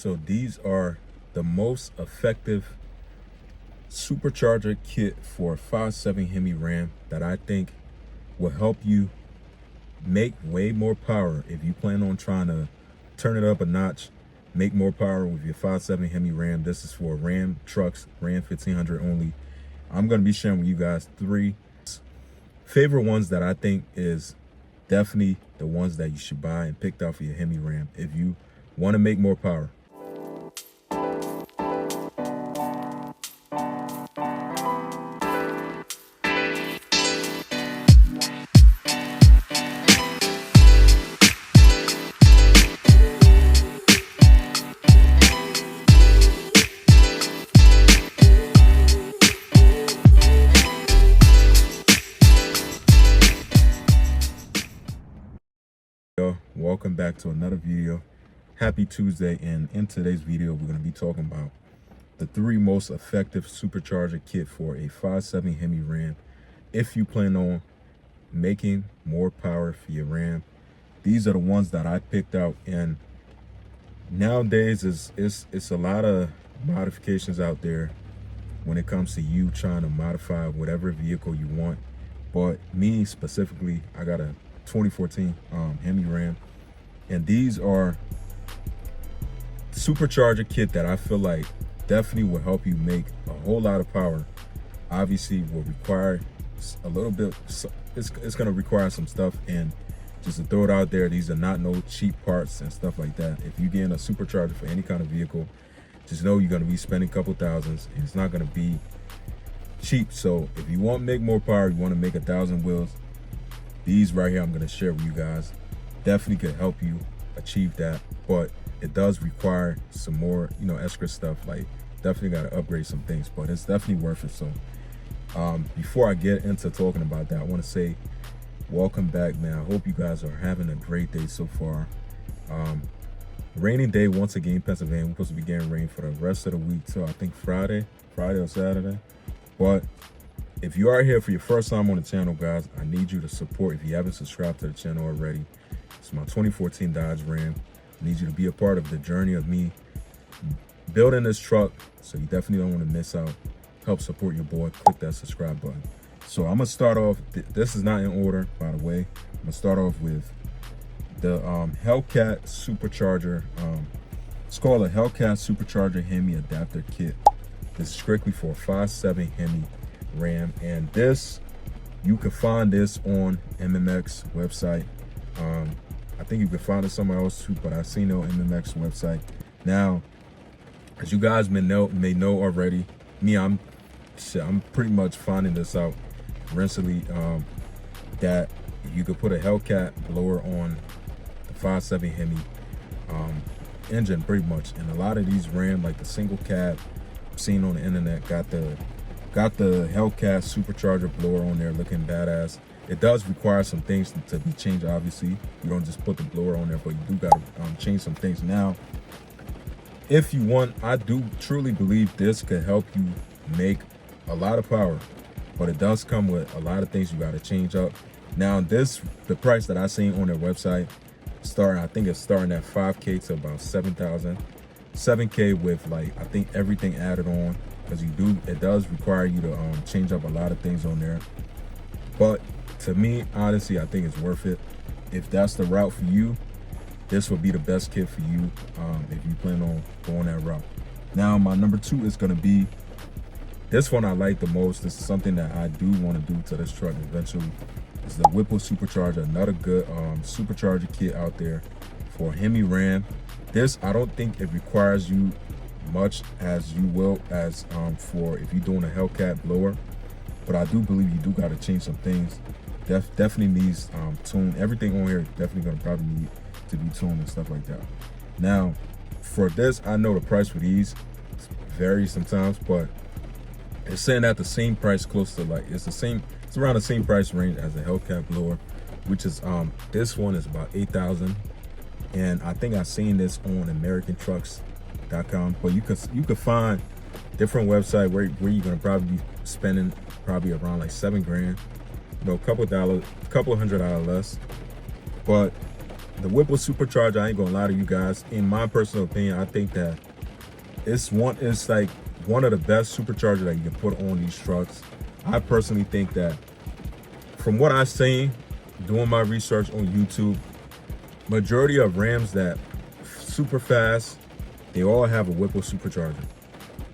So these are the most effective supercharger kit for a 5.7 Hemi Ram that I think will help you make way more power. If you plan on trying to turn it up a notch, make more power with your 5.7 Hemi Ram. This is for Ram trucks, Ram 1500 only. I'm going to be sharing with you guys 3 favorite ones that I think is definitely the ones that you should buy and pick out for your Hemi Ram if you want to make more power. Welcome back to another video. Happy Tuesday, and in today's video we're going to be talking about the 3 most effective supercharger kit for a 5.7 Hemi Ram if you plan on making more power for your Ram. These are the ones that I picked out, and nowadays it's a lot of modifications out there when it comes to you trying to modify whatever vehicle you want. But me specifically, I got a 2014 Hemi Ram, and these are supercharger kit that I feel like definitely will help you make a whole lot of power. Obviously will require a little bit, it's going to require some stuff, and just to throw it out there, these are not no cheap parts and stuff like that. If you get in a supercharger for any kind of vehicle, just know you're going to be spending a couple thousands, and it's not going to be cheap. So if you want to make more power, you want to make 1,000 wheels, these right here I'm going to share with you guys definitely could help you achieve that. But it does require some more, extra stuff. Like, definitely got to upgrade some things, but it's definitely worth it. So before I get into talking about that, I want to say welcome back, man. I hope you guys are having a great day so far. Rainy day once again in Pennsylvania. We're supposed to be getting rain for the rest of the week, so I think Friday or Saturday. But if you are here for your first time on the channel, guys, I need you to support. If you haven't subscribed to the channel already, it's my 2014 Dodge Ram. I need you to be a part of the journey of me building this truck, so you definitely don't want to miss out. Help support your boy. Click that subscribe button. So I'm gonna start off. This is not in order, by the way. I'm gonna start off with the Hellcat supercharger. It's called a Hellcat supercharger Hemi adapter kit. This is strictly for a 5.7 Hemi Ram, and this, you can find this on MMX website. I think you can find it somewhere else too, but I've seen it on MMX website. Now, as you guys may know already, I'm pretty much finding this out recently, that you could put a Hellcat blower on the 5.7 Hemi engine pretty much. And a lot of these Ram, like the single cab I've seen on the internet, got the Hellcat supercharger blower on there, looking badass. It does require some things to be changed. Obviously, you don't just put the blower on there, but you do got to change some things. Now, if you want, I do truly believe this could help you make a lot of power, but it does come with a lot of things you got to change up. Now, the price that I seen on their website, I think it's starting at 5K to about 7,000, 7K with, like, I think everything added on, because it does require you to change up a lot of things on there. But to me, honestly, I think it's worth it. If that's the route for you, this will be the best kit for you if you plan on going that route. Now, my number 2 is going to be this one I like the most. This is something that I do want to do to this truck eventually. It's the Whipple supercharger, another good supercharger kit out there for Hemi Ram. This, I don't think it requires you much as you will as for if you're doing a Hellcat blower, but I do believe you do got to change some things. Definitely needs tuned. Everything on here definitely gonna probably need to be tuned and stuff like that. Now, for this, I know the price for these varies sometimes, but it's saying at the same price, close to, like, it's around the same price range as a Hellcat blower, which is this one is about 8,000, and I think I've seen this on AmericanTrucks.com. But you could find different website where you're gonna probably be spending around like $7 grand, a couple $100 less. But the Whipple supercharger, I ain't gonna lie to you guys, in my personal opinion, I think that it's like one of the best superchargers that you can put on these trucks. I personally think that, from what I've seen doing my research on YouTube, majority of Rams that super fast, they all have a Whipple supercharger.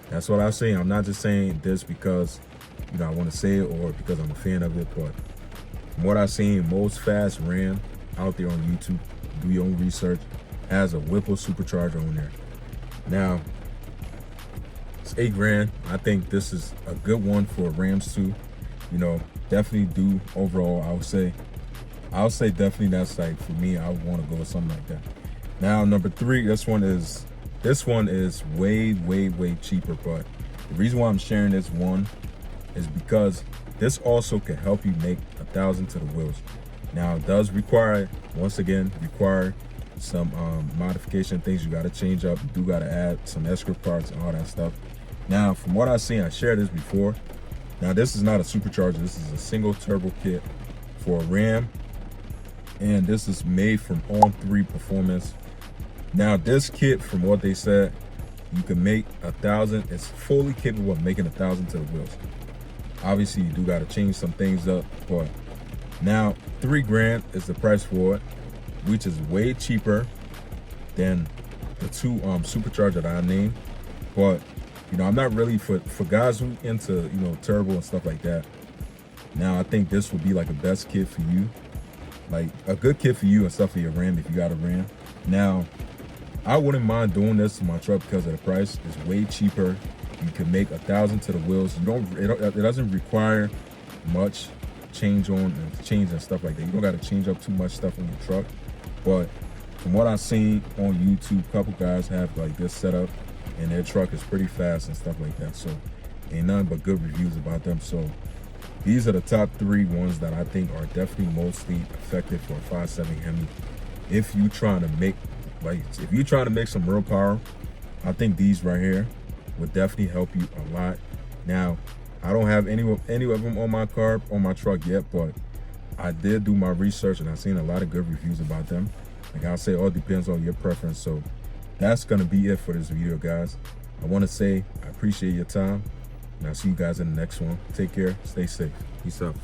That's what I'm saying. I'm not just saying this because, you know, I want to say it or because I'm a fan of it, but from what I've seen, most fast Ram out there on YouTube, do your own research, has a Whipple supercharger on there. Now, it's $8,000. I think this is a good one for Rams too. You know, definitely do overall. I'll say definitely that's like, for me, I would want to go with something like that. Now, number 3, this one is way cheaper, but the reason why I'm sharing this one is because this also can help you make 1,000 to the wheels. Now, it does require some modification things. You got to change up. You do got to add some extra parts and all that stuff. Now, from what I've seen, I shared this before. Now, this is not a supercharger. This is a single turbo kit for a Ram, and this is made from On 3 Performance. Now, this kit, from what they said, you can make 1,000. It's fully capable of making 1,000 to the wheels. Obviously, you do got to change some things up, but now $3,000 is the price for it, which is way cheaper than the 2 supercharger that I named. But you know, I'm not really for guys who into, you know, turbo and stuff like that. Now, I think this would be like a best kit for you, like a good kit for you and stuff for your Ram if you got a Ram. Now, I wouldn't mind doing this to my truck because of the price. It's way cheaper. You can make 1,000 to the wheels. It doesn't require much change and stuff like that. You don't got to change up too much stuff on your truck. But from what I've seen on YouTube, a couple guys have like this setup, and their truck is pretty fast and stuff like that. So ain't nothing but good reviews about them. So these are the top 3 ones that I think are definitely mostly effective for a 5.7 Hemi. If you trying to make some real power, I think these right here would definitely help you a lot. Now, I don't have any of them on my truck yet, but I did do my research and I've seen a lot of good reviews about them. Like I say, all depends on your preference. So that's gonna be it for this video, guys. I want to say I appreciate your time, and I'll see you guys in the next one. Take care, stay safe, peace out.